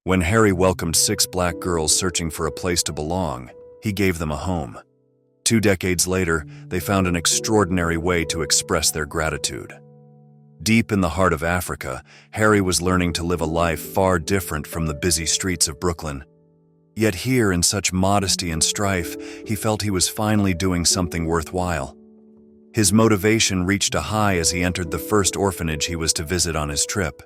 When Harry welcomed 6 black girls searching for a place to belong, he gave them a home. 2 decades later, they found an extraordinary way to express their gratitude. Deep in the heart of Africa, Harry was learning to live a life far different from the busy streets of Brooklyn. Yet here, in such modesty and strife, he felt he was finally doing something worthwhile. His motivation reached a high as he entered the first orphanage he was to visit on his trip.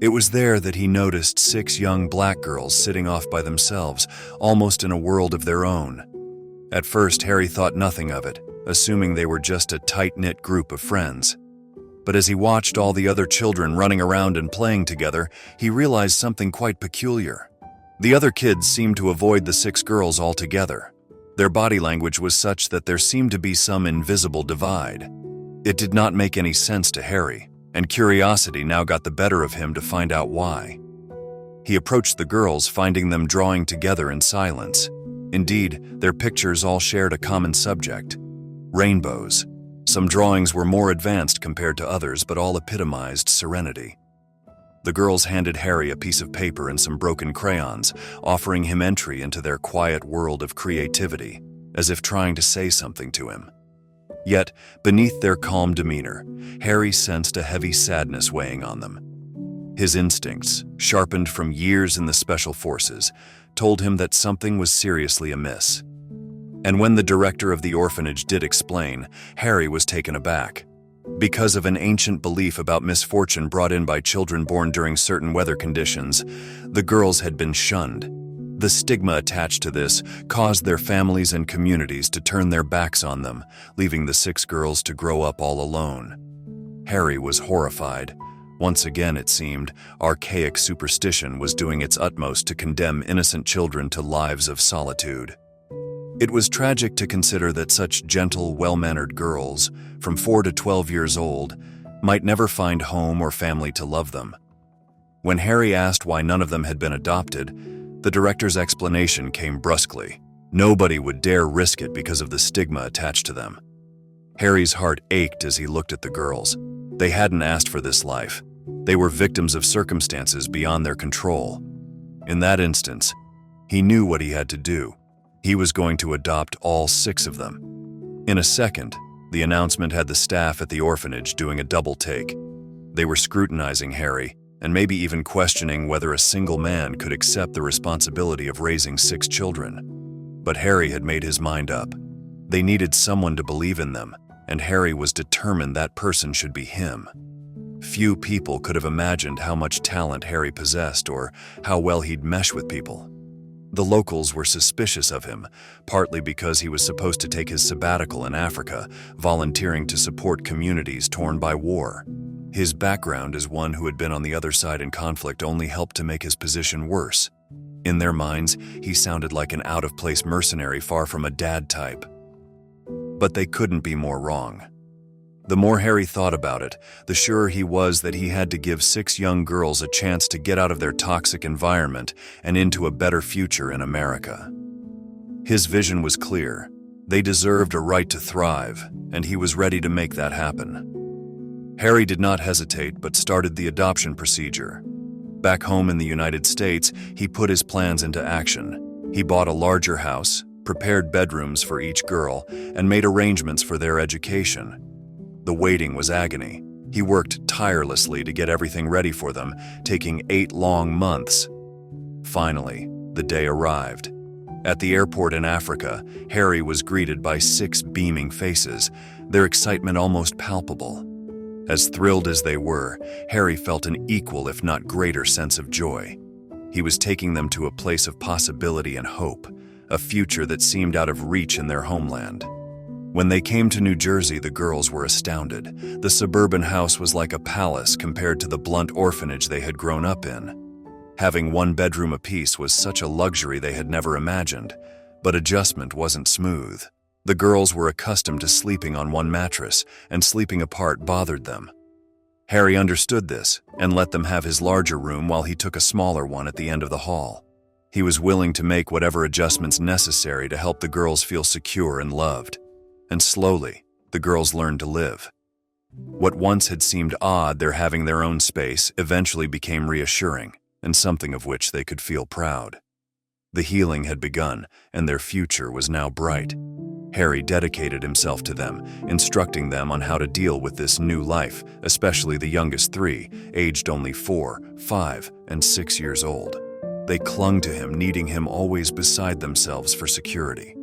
It was there that he noticed 6 young black girls sitting off by themselves, almost in a world of their own. At first, Harry thought nothing of it, assuming they were just a tight-knit group of friends. But as he watched all the other children running around and playing together, he realized something quite peculiar. The other kids seemed to avoid the 6 girls altogether. Their body language was such that there seemed to be some invisible divide. It did not make any sense to Harry, and curiosity now got the better of him to find out why. He approached the girls, finding them drawing together in silence. Indeed, their pictures all shared a common subject: rainbows. Some drawings were more advanced compared to others, but all epitomized serenity. The girls handed Harry a piece of paper and some broken crayons, offering him entry into their quiet world of creativity, as if trying to say something to him. Yet, beneath their calm demeanor, Harry sensed a heavy sadness weighing on them. His instincts, sharpened from years in the special forces, told him that something was seriously amiss. And when the director of the orphanage did explain, Harry was taken aback. Because of an ancient belief about misfortune brought in by children born during certain weather conditions, the girls had been shunned. The stigma attached to this caused their families and communities to turn their backs on them, leaving the 6 girls to grow up all alone. Harry was horrified. Once again, it seemed, archaic superstition was doing its utmost to condemn innocent children to lives of solitude. It was tragic to consider that such gentle, well-mannered girls, from 4 to 12 years old, might never find home or family to love them. When Harry asked why none of them had been adopted, the director's explanation came brusquely. Nobody would dare risk it because of the stigma attached to them. Harry's heart ached as he looked at the girls. They hadn't asked for this life. They were victims of circumstances beyond their control. In that instance, he knew what he had to do. He was going to adopt all 6 of them. In a second, the announcement had the staff at the orphanage doing a double take. They were scrutinizing Harry, and maybe even questioning whether a single man could accept the responsibility of raising 6 children. But Harry had made his mind up. They needed someone to believe in them, and Harry was determined that person should be him. Few people could have imagined how much talent Harry possessed or how well he'd mesh with people. The locals were suspicious of him, partly because he was supposed to take his sabbatical in Africa, volunteering to support communities torn by war. His background as one who had been on the other side in conflict only helped to make his position worse. In their minds, he sounded like an out-of-place mercenary far from a dad type. But they couldn't be more wrong. The more Harry thought about it, the surer he was that he had to give 6 young girls a chance to get out of their toxic environment and into a better future in America. His vision was clear. They deserved a right to thrive, and he was ready to make that happen. Harry did not hesitate but started the adoption procedure. Back home in the United States, he put his plans into action. He bought a larger house, prepared bedrooms for each girl, and made arrangements for their education. The waiting was agony. He worked tirelessly to get everything ready for them, taking 8 long months. Finally, the day arrived. At the airport in Africa, Harry was greeted by 6 beaming faces, their excitement almost palpable. As thrilled as they were, Harry felt an equal if not greater sense of joy. He was taking them to a place of possibility and hope, a future that seemed out of reach in their homeland. When they came to New Jersey, the girls were astounded. The suburban house was like a palace compared to the blunt orphanage they had grown up in. Having 1 bedroom apiece was such a luxury they had never imagined, but adjustment wasn't smooth. The girls were accustomed to sleeping on one mattress, and sleeping apart bothered them. Harry understood this and let them have his larger room while he took a smaller one at the end of the hall. He was willing to make whatever adjustments necessary to help the girls feel secure and loved. And slowly, the girls learned to live. What once had seemed odd, their having their own space, eventually became reassuring. and something of which they could feel proud. The healing had begun, and their future was now bright. Harry dedicated himself to them, instructing them on how to deal with this new life, especially the youngest three, aged only 4, 5, and 6 years old. They clung to him, needing him always beside themselves for security.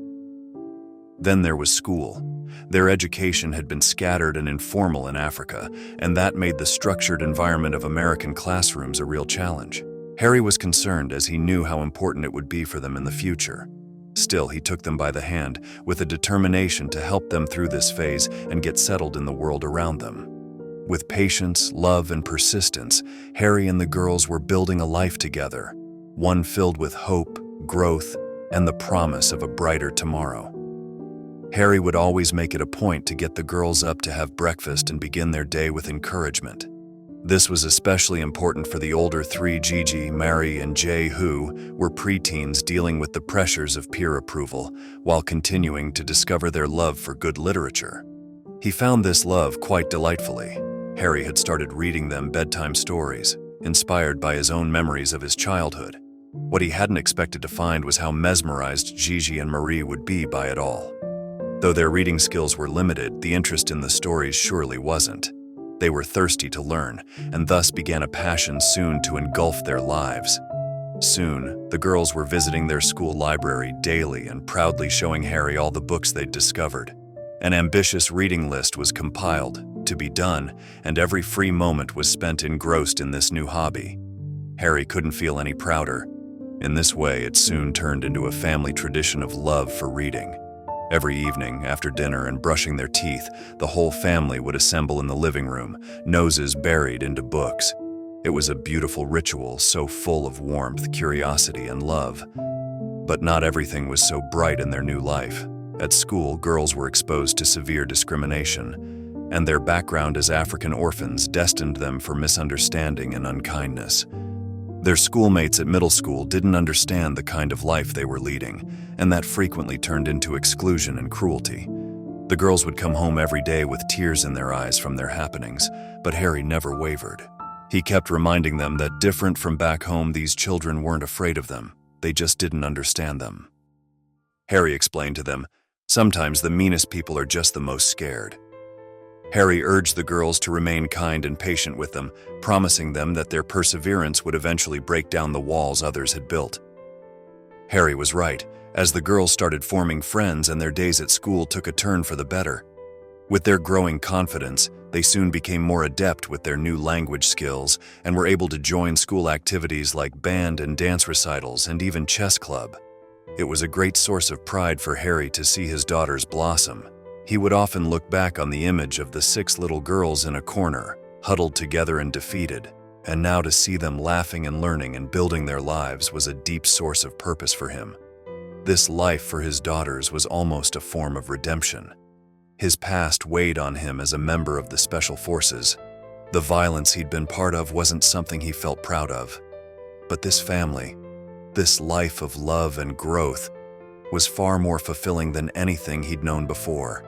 Then there was school. Their education had been scattered and informal in Africa, and that made the structured environment of American classrooms a real challenge. Harry was concerned as he knew how important it would be for them in the future. Still, he took them by the hand with a determination to help them through this phase and get settled in the world around them. With patience, love, and persistence, Harry and the girls were building a life together, one filled with hope, growth, and the promise of a brighter tomorrow. Harry would always make it a point to get the girls up to have breakfast and begin their day with encouragement. This was especially important for the older three, Gigi, Mary, and Jay, who were preteens dealing with the pressures of peer approval while continuing to discover their love for good literature. He found this love quite delightfully. Harry had started reading them bedtime stories, inspired by his own memories of his childhood. What he hadn't expected to find was how mesmerized Gigi and Marie would be by it all. Though their reading skills were limited, the interest in the stories surely wasn't. They were thirsty to learn, and thus began a passion soon to engulf their lives. Soon, the girls were visiting their school library daily and proudly showing Harry all the books they'd discovered. An ambitious reading list was compiled, to be done, and every free moment was spent engrossed in this new hobby. Harry couldn't feel any prouder. In this way, it soon turned into a family tradition of love for reading. Every evening, after dinner and brushing their teeth, the whole family would assemble in the living room, noses buried into books. It was a beautiful ritual, so full of warmth, curiosity, and love. But not everything was so bright in their new life. At school, girls were exposed to severe discrimination, and their background as African orphans destined them for misunderstanding and unkindness. Their schoolmates at middle school didn't understand the kind of life they were leading, and that frequently turned into exclusion and cruelty. The girls would come home every day with tears in their eyes from their happenings, but Harry never wavered. He kept reminding them that different from back home, these children weren't afraid of them, they just didn't understand them. Harry explained to them, sometimes the meanest people are just the most scared. Harry urged the girls to remain kind and patient with them, promising them that their perseverance would eventually break down the walls others had built. Harry was right, as the girls started forming friends and their days at school took a turn for the better. With their growing confidence, they soon became more adept with their new language skills and were able to join school activities like band and dance recitals and even chess club. It was a great source of pride for Harry to see his daughters blossom. He would often look back on the image of the 6 little girls in a corner, huddled together and defeated, and now to see them laughing and learning and building their lives was a deep source of purpose for him. This life for his daughters was almost a form of redemption. His past weighed on him as a member of the Special Forces. The violence he'd been part of wasn't something he felt proud of. But this family, this life of love and growth, was far more fulfilling than anything he'd known before.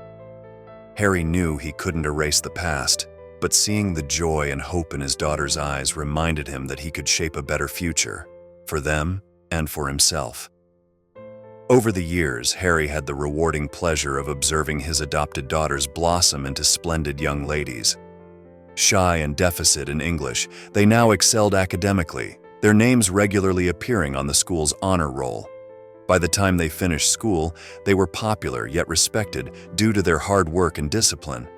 Harry knew he couldn't erase the past, but seeing the joy and hope in his daughter's eyes reminded him that he could shape a better future, for them and for himself. Over the years, Harry had the rewarding pleasure of observing his adopted daughters blossom into splendid young ladies. Shy and deficit in English, they now excelled academically, their names regularly appearing on the school's honor roll. By the time they finished school, they were popular yet respected due to their hard work and discipline.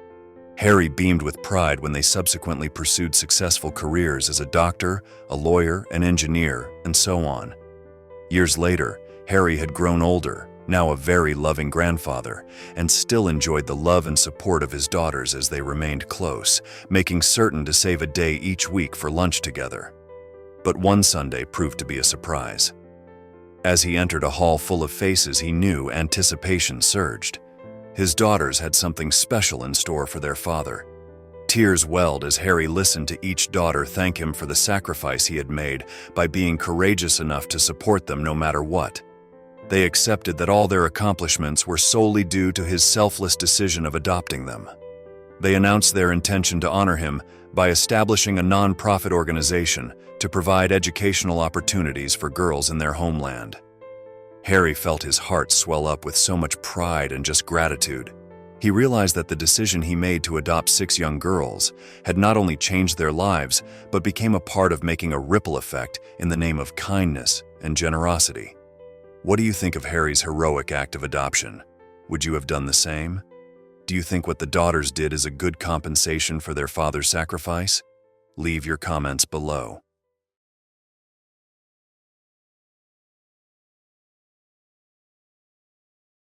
Harry beamed with pride when they subsequently pursued successful careers as a doctor, a lawyer, an engineer, and so on. Years later, Harry had grown older, now a very loving grandfather, and still enjoyed the love and support of his daughters as they remained close, making certain to save a day each week for lunch together. But one Sunday proved to be a surprise. As he entered a hall full of faces he knew, anticipation surged. His daughters had something special in store for their father. Tears welled as Harry listened to each daughter thank him for the sacrifice he had made by being courageous enough to support them no matter what. They accepted that all their accomplishments were solely due to his selfless decision of adopting them. They announced their intention to honor him by establishing a non-profit organization to provide educational opportunities for girls in their homeland. Harry felt his heart swell up with so much pride and just gratitude. He realized that the decision he made to adopt 6 young girls had not only changed their lives, but became a part of making a ripple effect in the name of kindness and generosity. What do you think of Harry's heroic act of adoption? Would you have done the same? Do you think what the daughters did is a good compensation for their father's sacrifice? Leave your comments below.